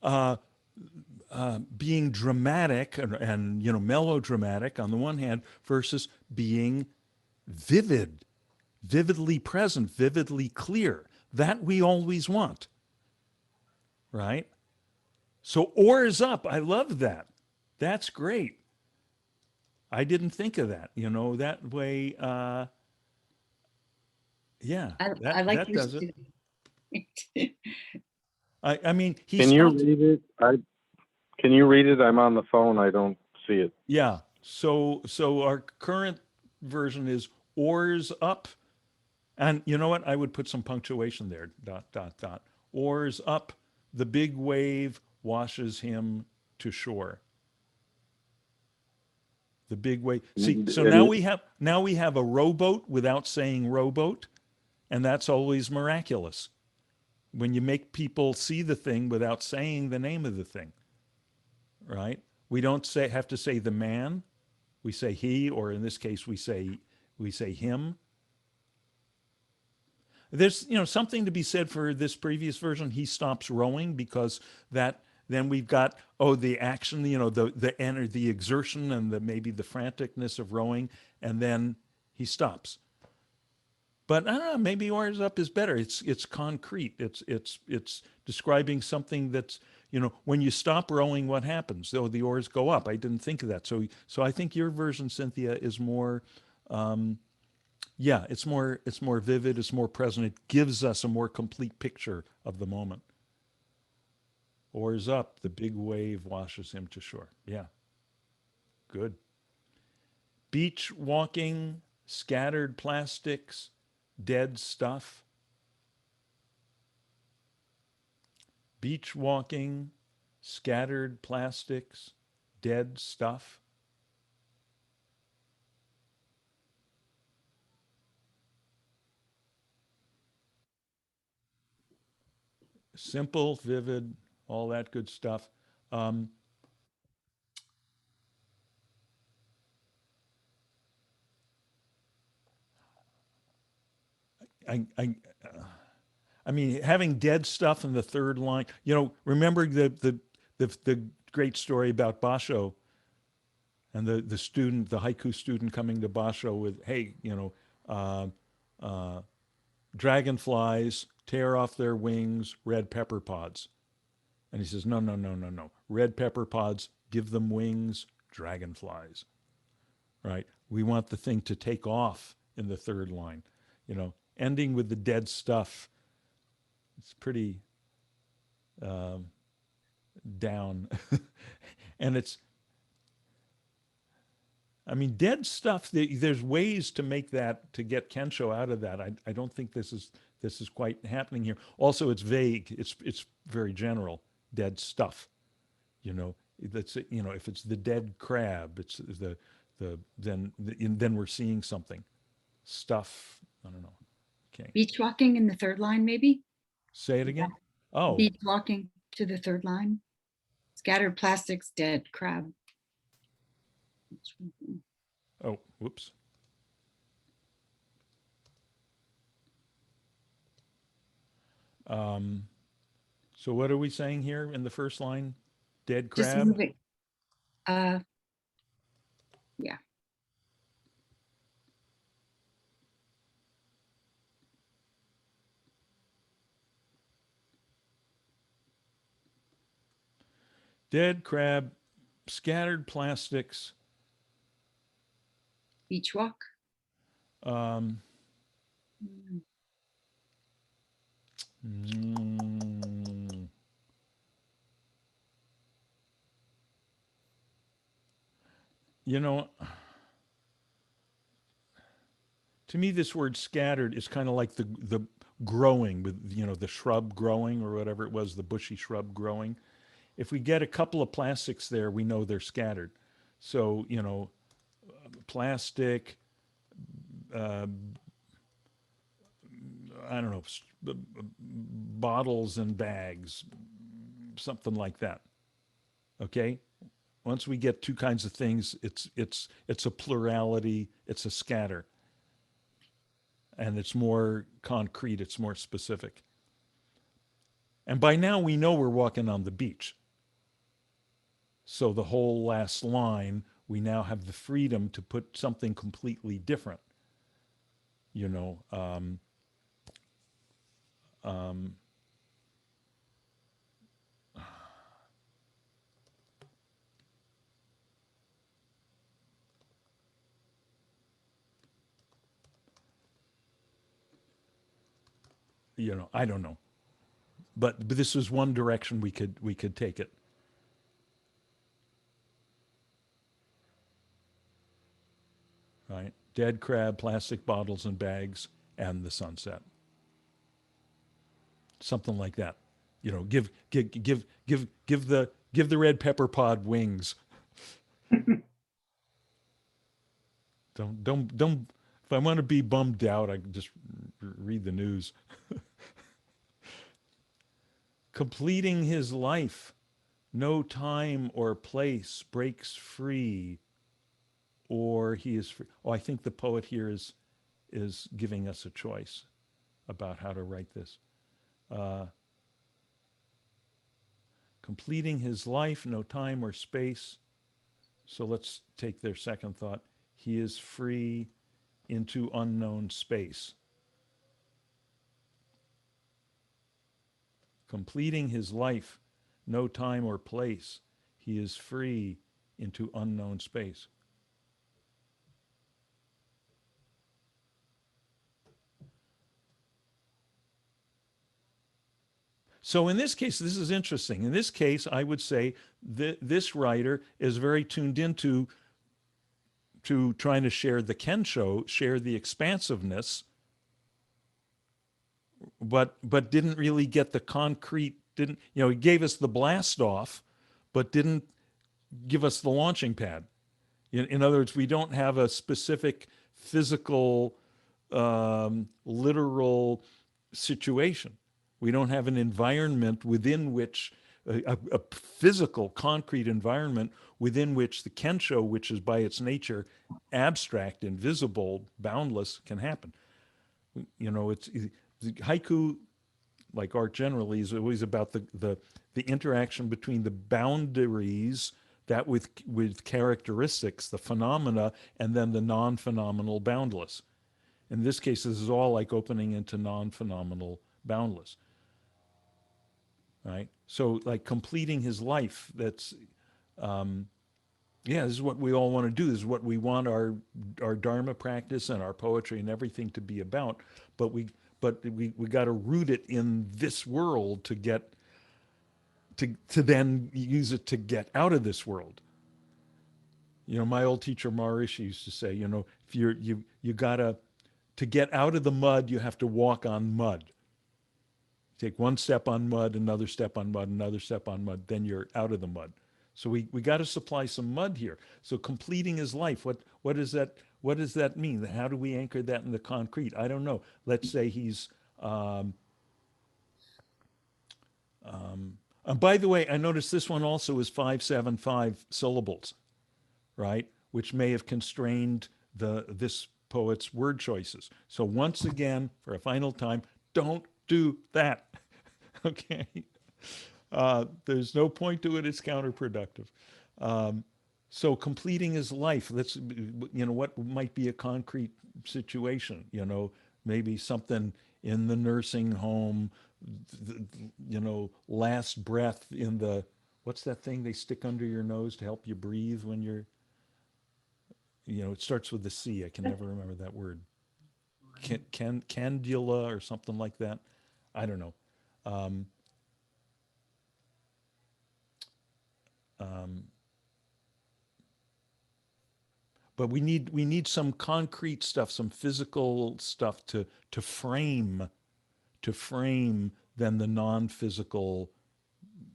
uh, being dramatic and melodramatic on the one hand versus being vivid, vividly present, vividly clear. That we always want, right? So oars up. I love that. That's great. I didn't think of that. That way. Yeah, I like that your does it. student. I mean, he Can you stops. read it? Can you read it? I'm on the phone. I don't see it. Yeah. So our current version is oars up. And you know what? I would put some punctuation there. Dot, dot, dot. Oars up. The big wave washes him to shore. The big wave. See, so And now we have a rowboat without saying rowboat, and that's always miraculous. When you make people see the thing without saying the name of the thing, right? We don't have to say the man. We say he, or in this case, we say him. There's something to be said for this previous version. He stops rowing because that then we've got the action, the exertion and maybe the franticness of rowing, and then he stops. But I don't know, maybe oars up is better. It's concrete. It's describing something that's when you stop rowing, what happens? Oh, the oars go up. I didn't think of that. So I think your version, Cynthia, is more. Yeah, it's more vivid, it's more present. It gives us a more complete picture of the moment. Oars up, the big wave washes him to shore. Yeah, good. Beach walking, scattered plastics, dead stuff. Beach walking, scattered plastics, dead stuff. Simple, vivid, all that good stuff. Um, I, I, I mean, having dead stuff in the third line. Remember the great story about Basho and the student, the haiku student coming to Basho with, hey, uh, uh, dragonflies tear off their wings, red pepper pods, and he says, no, no, no, no, no, red pepper pods, give them wings, dragonflies, right? We want the thing to take off in the third line, ending with the dead stuff. It's pretty um, down. And I mean, dead stuff, there's ways to make that, to get Kensho out of that. I don't think this is quite happening here. Also, it's vague. It's very general. Dead stuff. If it's the dead crab, it's then we're seeing something. Stuff. I don't know. Okay. Beach walking in the third line, maybe? Say it again. Oh, Beach walking to the third line. Scattered plastics, dead crab. oh, whoops. Um, so what are we saying here in the first line? Dead Just crab? moving. Uh, yeah. Dead crab, scattered plastics. Beach walk. Um, mm, you know, to me, this word scattered is kind of like the growing with the shrub growing or whatever it was, the bushy shrub growing. If we get a couple of plastics there, we know they're scattered. So plastic, uh, I don't know, bottles and bags, something like that. Okay? Once we get two kinds of things, it's a plurality, it's a scatter. And it's more concrete, it's more specific. And by now we know we're walking on the beach. So the whole last line, we now have the freedom to put something completely different. You know, I don't know, but this is one direction we could take it. Right, dead crab, plastic bottles and bags, and the sunset. Something like that. You know, give the red pepper pod wings. Don't. If I want to be bummed out, I can just read the news. Completing his life, no time or place breaks free, or he is free. Oh, I think the poet here is giving us a choice about how to write this. Completing his life, no time or space. So let's take their second thought. He is free into unknown space. Completing his life, no time or place. He is free into unknown space. So in this case, this is interesting. In this case, I would say that this writer is very tuned into trying to share the Kensho, share the expansiveness, but didn't really get the concrete, didn't, he gave us the blast off, but didn't give us the launching pad. In other words, we don't have a specific physical, literal situation. We don't have an environment within which, a physical, concrete environment within which the Kensho, which is by its nature abstract, invisible, boundless, can happen. It's haiku, like art generally, is always about the interaction between the boundaries, that with characteristics, the phenomena, and then the non-phenomenal boundless. In this case, this is all like opening into non-phenomenal boundless. Right? So like completing his life, that's, this is what we all want to do. This is what we want our Dharma practice and our poetry and everything to be about. But we got to root it in this world to get, to then use it to get out of this world. My old teacher Maharishi used to say, if you gotta, to get out of the mud, you have to walk on mud. Take one step on mud, another step on mud, another step on mud, then you're out of the mud. So we got to supply some mud here. So completing his life, what does that mean? How do we anchor that in the concrete? I don't know. Let's say he's, and by the way, I noticed this one also is 575 syllables, right? Which may have constrained this poet's word choices. So once again, for a final time, don't do that. Okay. There's no point to it. It's counterproductive. So completing his life, that's, what might be a concrete situation, maybe something in the nursing home, last breath in the, what's that thing they stick under your nose to help you breathe when you're, it starts with the C. I can never remember that word. Candula or something like that. I don't know. But we need some concrete stuff, some physical stuff to frame then the non-physical,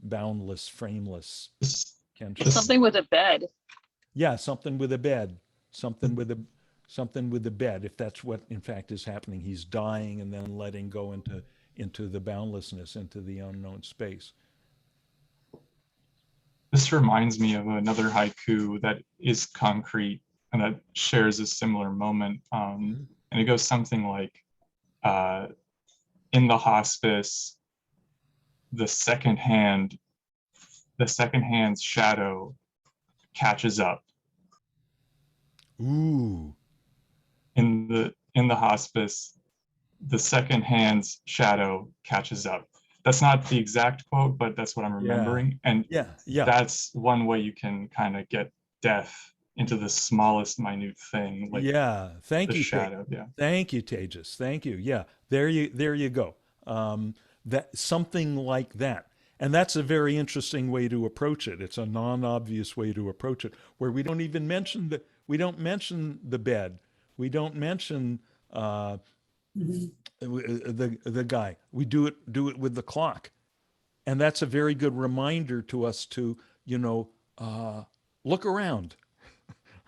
boundless, frameless Kensho. Something with a bed. Yeah, something with a bed, something with a something with the bed, if that's what in fact is happening. He's dying and then letting go into the boundlessness, into the unknown space. This reminds me of another haiku that is concrete and that shares a similar moment. And it goes something like, in the hospice, the second hand's shadow catches up. Ooh. In the hospice, the second hand's shadow catches up. That's not the exact quote, but that's what I'm remembering. And Yeah. that's one way you can kind of get death into the smallest minute thing, like Yeah. Thank the you, shadow. Yeah. Thank you, Tejas. Thank you. Yeah. There you go. That something like that. And that's a very interesting way to approach it. It's a non-obvious way to approach it, where we don't even mention we don't mention the bed. We don't mention the guy. We do it with the clock. And that's a very good reminder to us to, look around,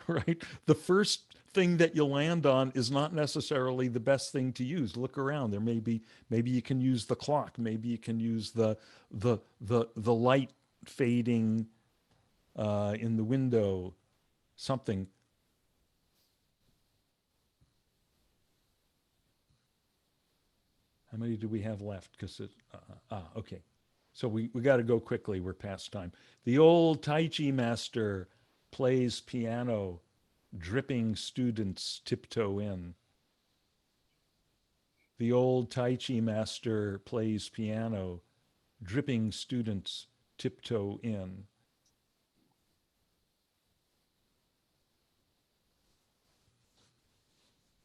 right? The first thing that you land on is not necessarily the best thing to use. Look around. There maybe you can use the clock. Maybe you can use the light fading in the window, something. How many do we have left? Because okay. So we got to go quickly. We're past time. The old Tai Chi master plays piano, dripping students tiptoe in. The old Tai Chi master plays piano, dripping students tiptoe in.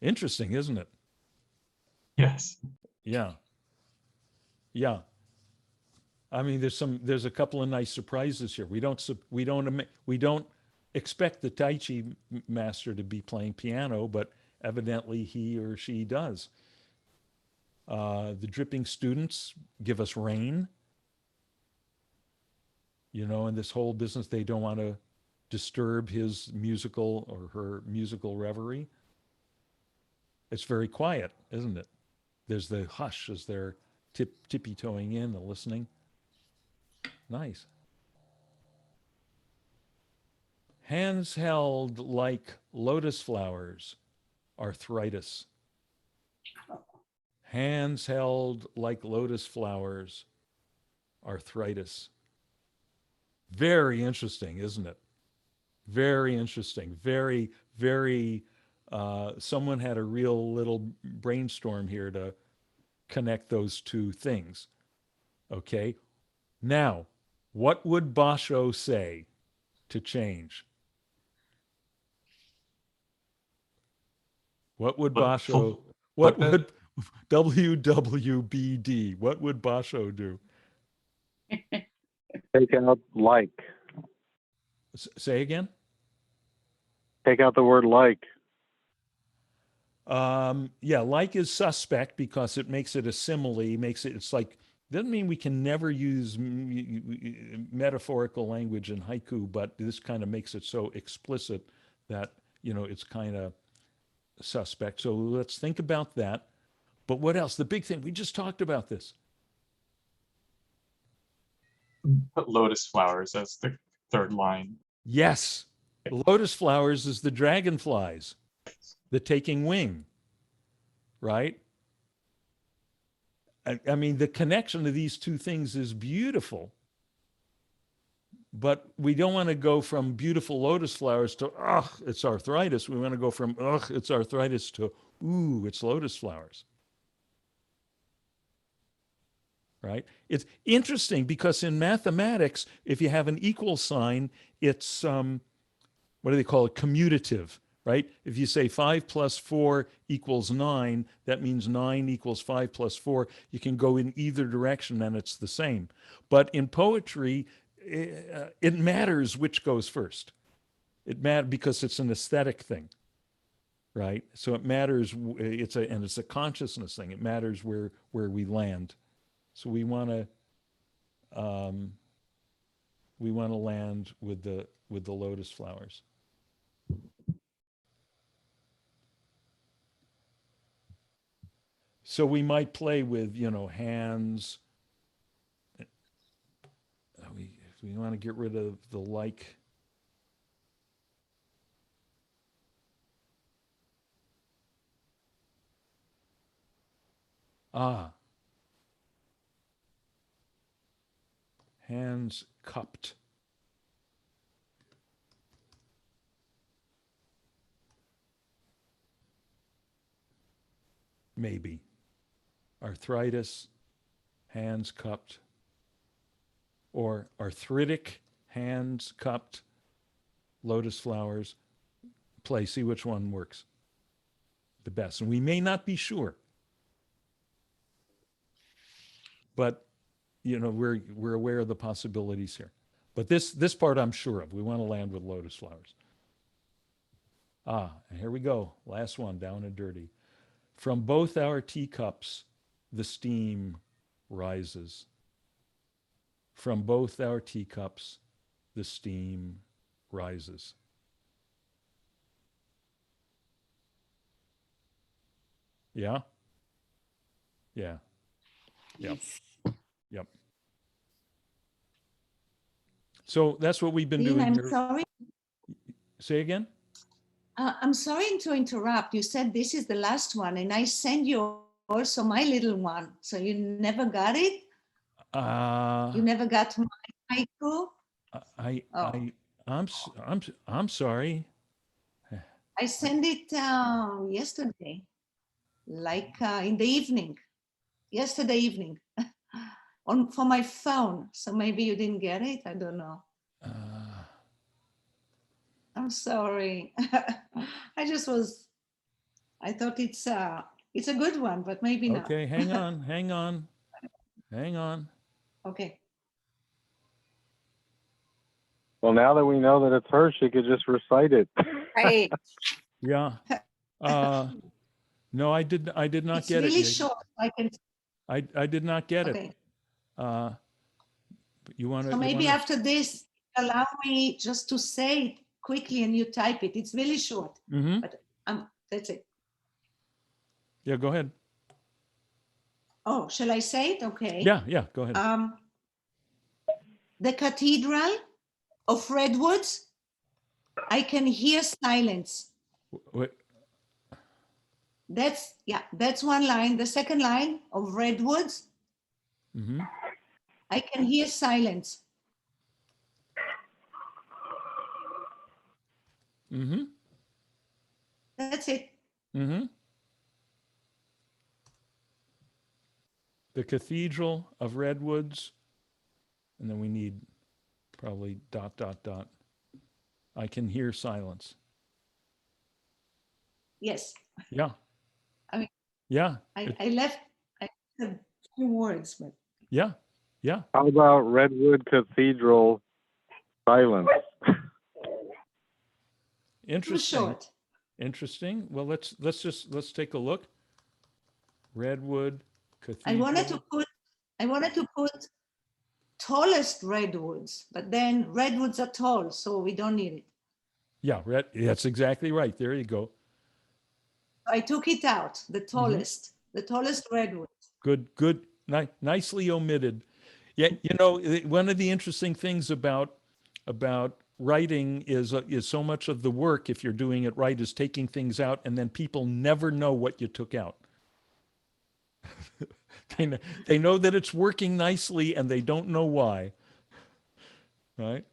Interesting, isn't it? Yes. Yeah. Yeah. I mean, there's a couple of nice surprises here. We don't expect the Tai Chi master to be playing piano, but evidently he or she does. The dripping students give us rain. In this whole business, they don't want to disturb his musical or her musical reverie. It's very quiet, isn't it? There's the hush as they're tippy-toeing in and listening. Nice. Hands held like lotus flowers, arthritis. Hands held like lotus flowers, arthritis. Very interesting, isn't it? Very interesting. Very, very, someone had a real little brainstorm here to connect those two things. Okay. Now, what would Basho say to change? What would Basho, what Flip it. would WWBD, what would Basho do? Take out like. Say again? Take out the word like. Yeah, like is suspect because it makes it a simile, it's like, doesn't mean we can never use metaphorical language in haiku, but this kind of makes it so explicit that, it's kind of suspect. So let's think about that. But what else? The big thing, we just talked about this. Put lotus flowers as the third line. Yes, lotus flowers is the dragonflies, the taking wing, right? I mean, the connection to these two things is beautiful, but we don't want to go from beautiful lotus flowers to, ugh, it's arthritis. We want to go from, ugh, it's arthritis to, ooh, it's lotus flowers. Right? It's interesting because in mathematics, if you have an equal sign, it's, what do they call it? Commutative, right? If you say 5 plus 4 equals 9, that means 9 equals 5 plus 4. You can go in either direction and it's the same. But in poetry, it matters which goes first. It matters because it's an aesthetic thing, right? So it matters. It's a consciousness thing. It matters where we land. So we want to land with the lotus flowers. So we might play with, hands. If we want to get rid of the like. Ah. Hands cupped. Maybe. Arthritis, hands cupped. Or arthritic, hands cupped, lotus flowers. Play, see which one works the best. And we may not be sure. But, we're aware of the possibilities here. But this part I'm sure of. We want to land with lotus flowers. And here we go. Last one, down and dirty. From both our teacups, the steam rises. From both our teacups, the steam rises. Yeah? Yeah. Yep. Yep. So that's what we've been Dean, doing I'm here. sorry. Say again? I'm sorry to interrupt. You said this is the last one, and I sent you also my little one. So you never got it? You never got my haiku? I'm sorry. I sent it yesterday, like in the evening, yesterday evening, for my phone. So maybe you didn't get it. I don't know. I'm sorry. I thought it's a good one, but maybe not. Okay, hang on. Okay. Well, now that we know that it's her, she could just recite it. Right. Yeah. No, I did not It's get really it. short. I did not get it. Okay. You want to? So maybe after this, allow me just to say it quickly and you type it. It's really short, but that's it. Yeah, go ahead. Oh, shall I say it? Okay. Yeah, go ahead. The cathedral of redwoods, I can hear silence. Wait. That's one line. The second line of redwoods, I can hear silence. That's it. The Cathedral of Redwoods, and then we need probably ... I can hear silence. Yes. Yeah. I mean, yeah. I left a few words, but Yeah. How about Redwood Cathedral silence? Interesting. Too short. Interesting. Well, let's take a look. Redwood Cathedral. I wanted to put tallest redwoods, but then redwoods are tall, so we don't need it. Yeah, that's exactly right. There you go. I took it out. The tallest redwoods. Good. Nicely omitted. Yeah, one of the interesting things about writing is so much of the work, if you're doing it right, is taking things out, and then people never know what you took out. They know that it's working nicely, and they don't know why. Right?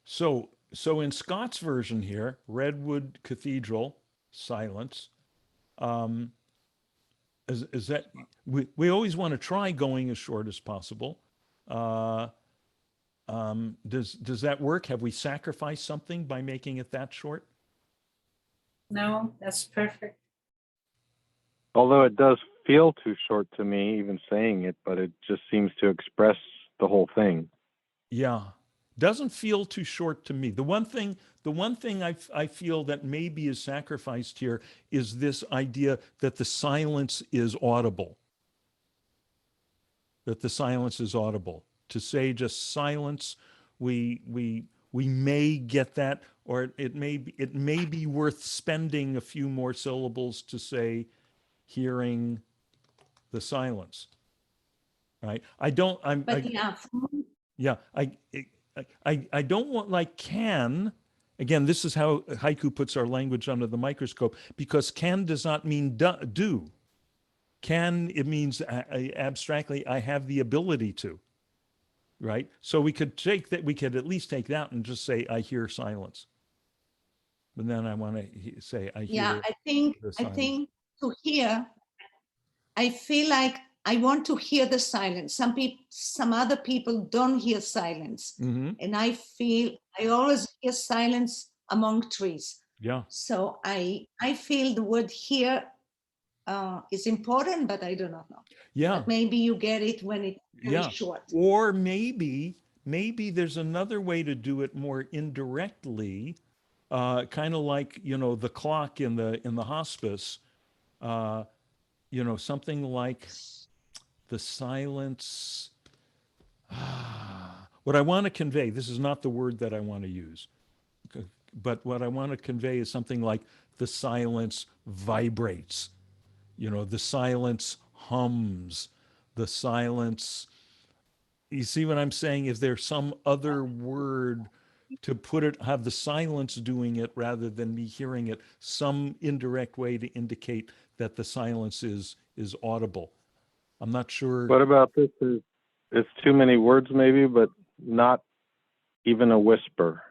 So in Scott's version here, Redwood Cathedral, silence. Is that we always want to try going as short as possible. Does that work? Have we sacrificed something by making it that short? No, that's perfect. Although it does feel too short to me, even saying it, but it just seems to express the whole thing. Yeah. Doesn't feel too short to me. The one thing I feel that maybe is sacrificed here is this idea that the silence is audible. That the silence is audible. To say just silence, we may get that. or it may be worth spending a few more syllables to say hearing the silence. Right? I don't, But yeah, yeah, I don't want like can. Again, this is how Haiku puts our language under the microscope, because can does not mean do. Can, it means abstractly, I have the ability to, right? So we could take that, we could at least take that and just say, I hear silence. But then I want to say, I yeah, hear the I silence. think to hear, I feel like I want to hear the silence. Some other people don't hear silence. Mm-hmm. And I feel I always hear silence among trees. Yeah. So I feel the word hear is important, but I do not know. Yeah. But maybe you get it when it's very Yeah. short. Or maybe there's another way to do it more indirectly, kind of like, the clock in the hospice, something like the silence. What I want to convey, this is not the word that I want to use, but what I want to convey is something like the silence vibrates, the silence hums, the silence. You see what I'm saying? Is there some other word to put it, have the silence doing it rather than me hearing it, some indirect way to indicate that the silence is audible? I'm not sure. What about this? It's too many words, maybe, but not even a whisper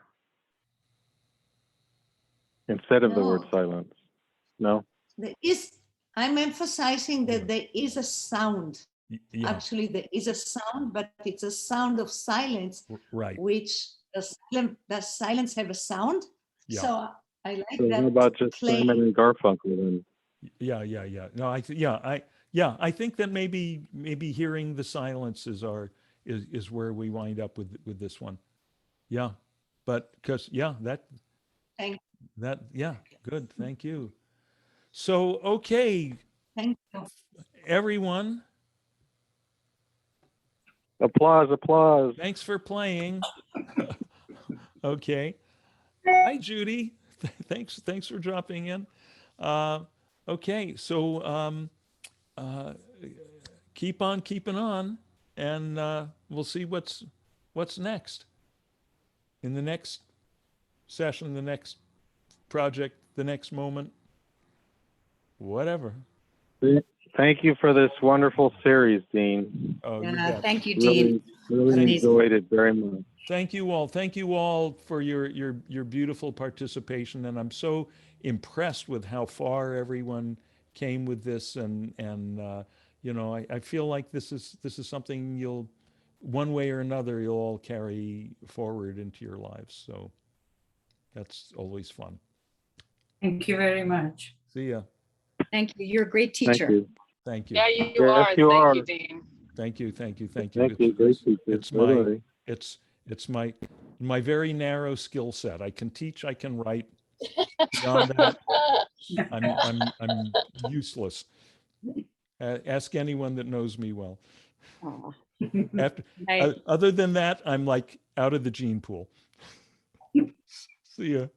instead of the word No, silence. No. there is. I'm emphasizing that there is a sound. Yeah, Actually, there is a sound, but it's a sound of silence, right. which does silence have a sound? Yeah. So I like So how that about just play. Simon and Garfunkel then? Yeah. No, I think that maybe hearing the silence is where we wind up with this one. Yeah. But because Thank good. Thank you. So, okay, thank you. everyone, Applause, applause. thanks for playing. Okay. Hi, Judy. Thanks for dropping in. Okay, so keep on keeping on, and we'll see what's next in the next session, the next project, the next moment, whatever. Thank you for this wonderful series, Dean. Oh, you Yeah, bet. thank you, Dean. Really Amazing. enjoyed it very much. Thank you all. Thank you all for your beautiful participation, and I'm so impressed with how far everyone came with this, and I feel like this is something you'll, one way or another, you'll all carry forward into your lives. So that's always fun. Thank you very much. See ya. Thank you. You're a great Thank teacher. you. Thank you. Yeah, you Yes, are. you Thank are. you, Dean. Thank you. Thank you. It's, Great teacher. it's my Totally. it's my very narrow skill set. I can teach, I can write. Beyond that, I'm useless. Ask anyone that knows me well. Aw. After, Right. other than that, I'm like out of the gene pool. See ya.